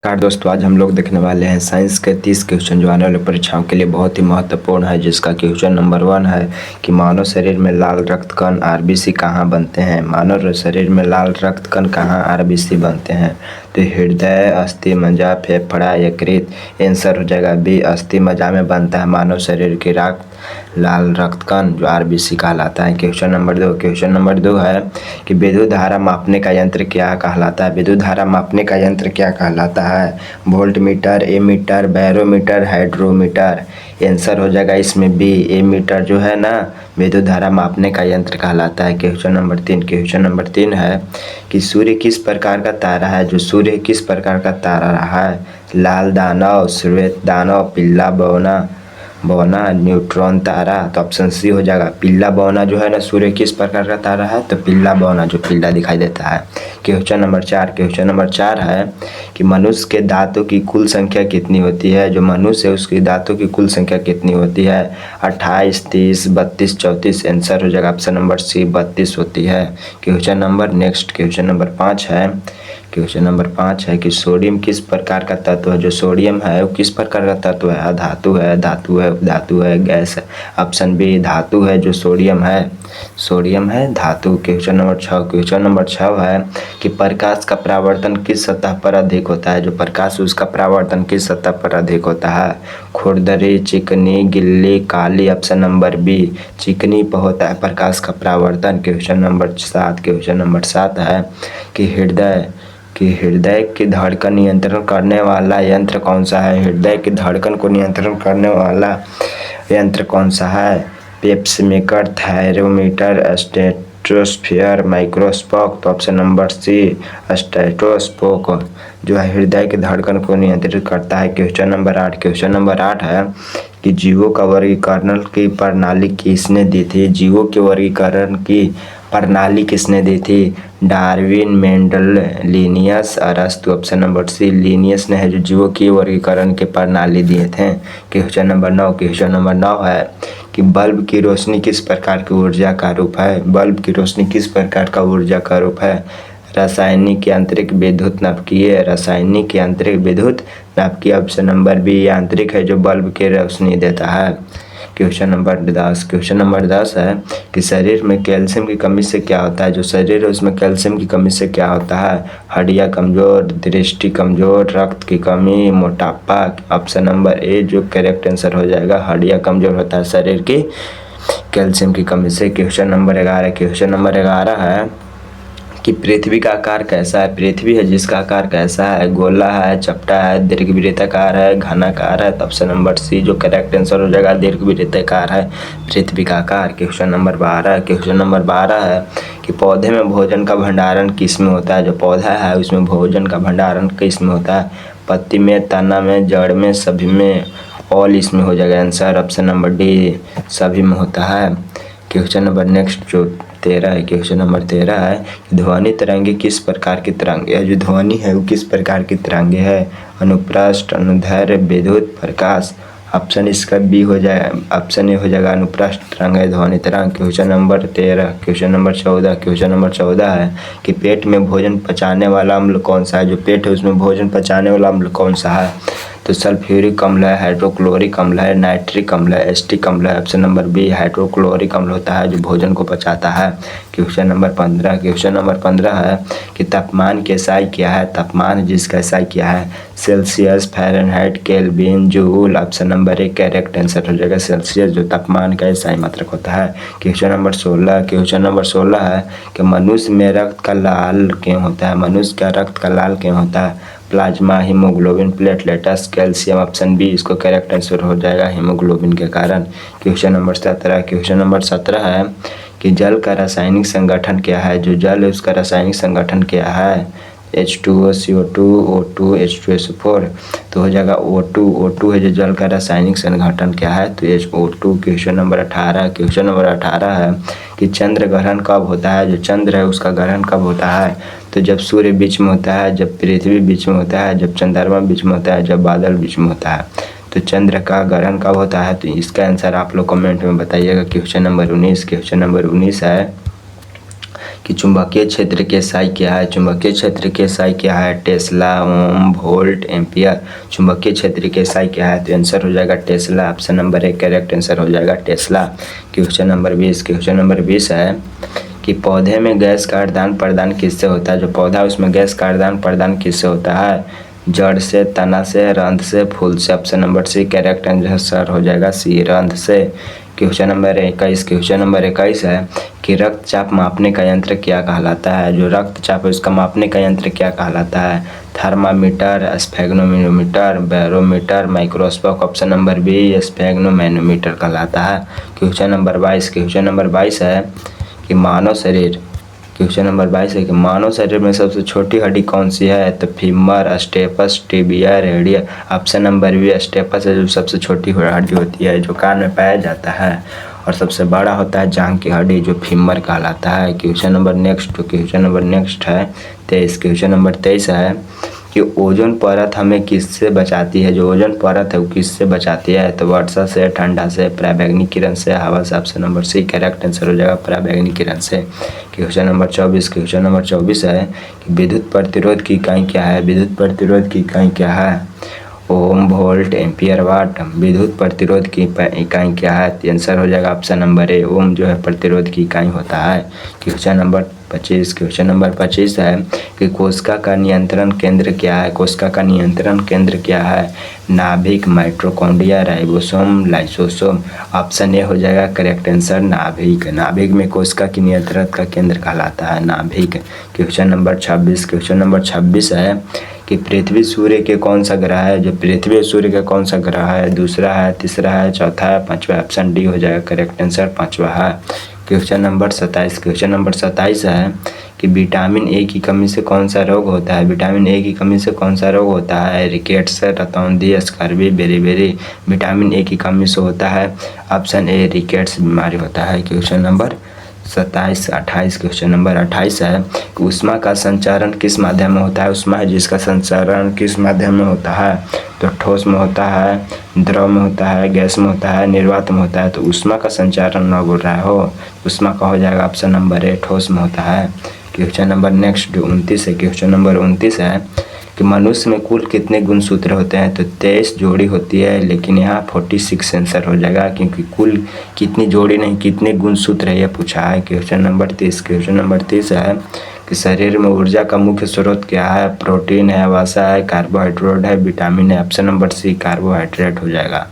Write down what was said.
नमस्कार दोस्तों, आज हम लोग देखने वाले हैं साइंस के 30 क्वेश्चन जो आने वाले परीक्षाओं के लिए बहुत ही महत्वपूर्ण है। जिसका क्वेश्चन नंबर 1 है कि मानव शरीर में लाल रक्त कण आरबीसी कहाँ बनते हैं। मानव शरीर में लाल रक्त कण कहाँ आरबीसी बनते हैं। तो हृदय, अस्थि मज्जा, फेफड़ा, यकृत। आंसर हो जाएगा बी, अस्थि मज्जा में बनता है मानव शरीर की लाल रक्त कण जो आरबीसी कहलाता है। क्वेश्चन नंबर 2 है कि विद्युत धारा मापने का यंत्र क्या कहलाता है। विद्युत धारा मापने का यंत्र क्या कहलाता है। Volt meter, ammeter, barometer, hydrometer. Answer हो जाएगा इसमें बी, एमीटर जो है ना विद्युत धारा मापने का यंत्र कहलाता है। क्वेश्चन नंबर 3 है कि सूर्य किस प्रकार का तारा है। जो सूर्य किस प्रकार का तारा है। लाल दानव, श्वेत दानव, पीला बौना, न्यूट्रॉन तारा। तो ऑप्शन सी हो जाएगा। पीला बौना जो है ना सूर्य किस प्रकार का तारा है, तो पीला बौना जो पीला दिखाई देता है। क्वेश्चन नंबर 4 है कि मनुष्य के दांतों की कुल संख्या कितनी होती है। जो मनुष्य है उसकी दांतों की कुल संख्या कितनी होती है। 28, 30, 32, 34। आंसर हो जाएगा ऑप्शन नंबर सी, 32 होती है। क्वेश्चन नंबर 5 है कि सोडियम किस प्रकार का तत्व है। जो सोडियम है वो किस प्रकार का तत्व है। धातु है, धातु है, गैस है। ऑप्शन बी धातु है। जो सोडियम है धातु। क्वेश्चन नंबर 6 है कि प्रकाश का परावर्तन किस सतह पर अधिक होता है। जो प्रकाश उसका परावर्तन किस सतह पर अधिक होता है। खुरदरी, चिकनी, गिल्ली, काली। ऑप्शन नंबर बी चिकनी पर होता है प्रकाश का परावर्तन। क्वेश्चन नंबर 7 है कि हृदय की धड़कन नियंत्रण करने वाला यंत्र कौन सा है। हृदय की धड़कन को नियंत्रण करने वाला यंत्र कौन सा है। पेप्समेकर, थायरोमीटर, स्टेथोस्कोप, माइक्रोस्कोप। तो ऑप्शन नंबर सी स्टेथोस्कोप जो है हृदय की धड़कन को नियंत्रित करता है। क्वेश्चन नंबर 8 है कि जीवों का वर्गीकरण की प्रणाली किसने दी थी। जीवों के वर्गीकरण की प्रणाली किसने दी थी। डार्विन, मेंडल, लिनियस, अरस्तु। ऑप्शन नंबर सी लिनियस ने है जो जीवों की वर्गीकरण के प्रणाली दिए थे। क्वेश्चन नंबर 9 है कि बल्ब की रोशनी किस प्रकार की ऊर्जा का रूप है। बल्ब की रोशनी किस प्रकार का ऊर्जा का रूप है। रासायनिक, यांत्रिक, विद्युत, नाभिकीय। रासायनिक, यांत्रिक, विद्युत, नाभिकीय। ऑप्शन नंबर बी यांत्रिक है जो बल्ब की रोशनी देता है। क्वेश्चन नंबर 10 है कि शरीर में कैल्शियम की कमी से क्या होता है। जो शरीर है उसमें कैल्शियम की कमी से क्या होता है। हड्डियां कमजोर, दृष्टि कमजोर, रक्त की कमी, मोटापा। ऑप्शन नंबर ए जो करेक्ट आंसर हो जाएगा। हड्डियां कमजोर होता है शरीर की कैल्शियम की कमी से। क्वेश्चन नंबर 11 है कि पृथ्वी का आकार कैसा है। पृथ्वी है जिसका आकार कैसा है। गोला है, चपटा है, दीर्घवृत्ताकार है, घनाकार है। तो ऑप्शन नंबर सी जो करेक्ट आंसर हो जाएगा दीर्घवृत्ताकार है पृथ्वी का आकार। क्वेश्चन नंबर 12 है कि पौधे में भोजन का भंडारण किस में होता है। जो पौधा है उसमें भोजन का भंडारण किस में होता है। पत्ती में, तना में, जड़ में, सभी में। ऑल इसमें हो जाएगा आंसर। ऑप्शन नंबर डी सभी में होता है। क्वेश्चन नंबर 13 है कि ध्वनि तरंगे किस प्रकार की तरंगे है। जो ध्वनि है वो किस प्रकार की तरंगे है। अनुप्रस्थ, अनुदैर्ध्य, विद्युत, प्रकाश। ऑप्शन इसका बी हो जाए। ऑप्शन ए हो जाएगा अनुप्रस्थ तरंग है ध्वनि तरंग। क्वेश्चन नंबर 14 है कि पेट में भोजन पचाने वाला अम्ल कौन सा है। जो पेट है उसमें भोजन पचाने वाला अम्ल कौन सा है। तो सल्फ्यूरिक अम्ल है, हाइड्रोक्लोरिक अम्ल है, नाइट्रिक अम्ल है, एसिटिक अम्ल है। ऑप्शन नंबर बी हाइड्रोक्लोरिक अम्ल होता है जो भोजन को पचाता है। क्वेश्चन नंबर 15 है कि तापमान की एसआई क्या है। तापमान जिसका एसआई क्या है। Celsius, Fahrenheit, kelvin, joule. Option number A correct answer हो जाएगा सेल्सियस जो तापमान का एसआई मात्रक होता है। क्वेश्चन नंबर 16 है कि मनुष्य में रक्त का लाल क्यों होता है। मनुष्य का रक्त का लाल क्यों होता है। Plasma, haemoglobin, platelets, calcium. Option B इसको करेक्ट आंसर हो जाएगा हीमोग्लोबिन के कारण। क्वेश्चन नंबर 17 है कि जल का रासायनिक संगठन क्या है। जो जल है उसका रासायनिक संगठन क्या है। H2O, CO2, O2, H2SO4। तो हो जाएगा O2 है जो जल का रासायनिक संगठन क्या है, तो O2। क्वेश्चन नंबर 18 है कि चंद्र ग्रहण कब होता है। जो चंद्र है उसका ग्रहण कब होता है, तो जब सूर्य बीच में होता है, जब पृथ्वी बीच में होता है, जब चंद्रमा बीच में होता है, जब बादल बीच में होता है। तो चंद्र का ग्रहण कब होता है, तो इसका आंसर आप लोग कमेंट में बताइएगा। क्वेश्चन नंबर 19 है कि चुंबकीय क्षेत्र की SI क्या है। चुंबकीय क्षेत्र की SI क्या है, टेस्ला, ओम, वोल्ट, एम्पियर। चुंबकीय क्षेत्र की SI क्या है, तो आंसर हो जाएगा Tesla. Option number 1 correct answer हो जाएगा Tesla. Question number 20, question number 20 है कि पौधे में गैस का आदान प्रदान किससे होता है। जो पौधा है उसमें गैस का आदान प्रदान किससे होता है, जड़ से, तना से, रंध्र से, फूल से। Option number C correct answer हो जाएगा सी, रंध्र से। क्वेश्चन नंबर 21, क्वेश्चन नंबर 21 है कि रक्तचाप मापने का यंत्र क्या कहलाता है। जो रक्तचाप है उसका मापने का यंत्र क्या कहलाता है, thermometer, sphygmometer, barometer, microscope. Option number B sphygmomanometer कहलाता है। क्वेश्चन नंबर 22, क्वेश्चन नंबर 22 है कि मानव शरीर, क्वेश्चन नंबर 22 है कि मानव शरीर में सबसे छोटी हड्डी कौन सी है, तो femur, stapes, tibia, radius. Option number B stapes है जो सबसे छोटी हड्डी होती है, जो कान में पाया जाता है, और सबसे बड़ा होता है जांघ की हड्डी जो फीमर कहलाता है। Question number next, question number next है 23, क्वेश्चन नंबर 23 है कि ओजोन परत हमें किससे बचाती है। जो ओजोन परत है वो किससे बचाती है, तो वर्षा से, ठंडा से, पराबैंगनी किरण से, हवा से। Option number C correct answer हो जाएगा पराबैंगनी किरण से। क्वेश्चन नंबर 24, क्वेश्चन नंबर 24 है कि विद्युत प्रतिरोध की इकाई क्या है। विद्युत प्रतिरोध की इकाई क्या है, ओम, वोल्ट, एम्पियर, वाट। विद्युत प्रतिरोध की इकाई क्या है, आंसर हो जाएगा ऑप्शन नंबर ए, ओम जो है प्रतिरोध की इकाई होता है। क्वेश्चन नंबर 25, क्वेश्चन नंबर 25 है कि कोशिका का नियंत्रण केंद्र क्या है। कोशिका का नियंत्रण केंद्र क्या है, नाभिक, mitochondria, ribosome, lysosome. Option A हो जाएगा करेक्ट आंसर नाभिक। नाभिक में कोशिका की नियंत्रण का केंद्र कहलाता है नाभिक। क्वेश्चन नंबर 26, क्वेश्चन नंबर 26 है कि पृथ्वी सूर्य के कौन सा ग्रह है। जो पृथ्वी सूर्य का कौन सा ग्रह है, दूसरा है, तीसरा है, चौथा है, पांचवा। ऑप्शन डी हो जाएगा करेक्ट आंसर पांचवा है। क्वेश्चन नंबर 27, क्वेश्चन नंबर 27 है कि विटामिन ए की कमी से कौन सा रोग होता है। विटामिन ए की कमी से कौन सा रोग होता है, रिकेट्स, रतौंधी, स्कर्वी, बेरीबेरी। विटामिन ए की कमी से होता है ऑप्शन ए रिकेट्स बीमारी होता है। क्वेश्चन नंबर 27, 28, क्वेश्चन नंबर 28 है कि ऊष्मा का संचारण किस माध्यम में होता है। ऊष्मा है जिसका संचारण किस माध्यम में होता है, तो ठोस में होता है, द्रव में होता है, गैस में होता है, निर्वात में होता है। तो ऊष्मा का संचारण न बोल रहा हो, ऊष्मा का हो जाएगा ऑप्शन नंबर ए, ठोस में होता है। क्वेश्चन नंबर नेक्स्ट 29 है, क्वेश्चन नंबर 29 है कि मनुष्य में कुल कितने गुणसूत्र होते हैं, तो 23 जोड़ी होती है, लेकिन यहाँ 46 आंसर हो जाएगा क्योंकि कुल कितनी जोड़ी नहीं कितने गुणसूत्र है यह पूछा है। क्वेश्चन नंबर 30, क्वेश्चन नंबर 30 है कि शरीर में ऊर्जा का मुख्य स्रोत क्या है, प्रोटीन है, वसा है, कार्बोहाइड्रेट है, विटामिन है। ऑप्शन नंबर सी कार्बोहाइड्रेट हो जाएगा।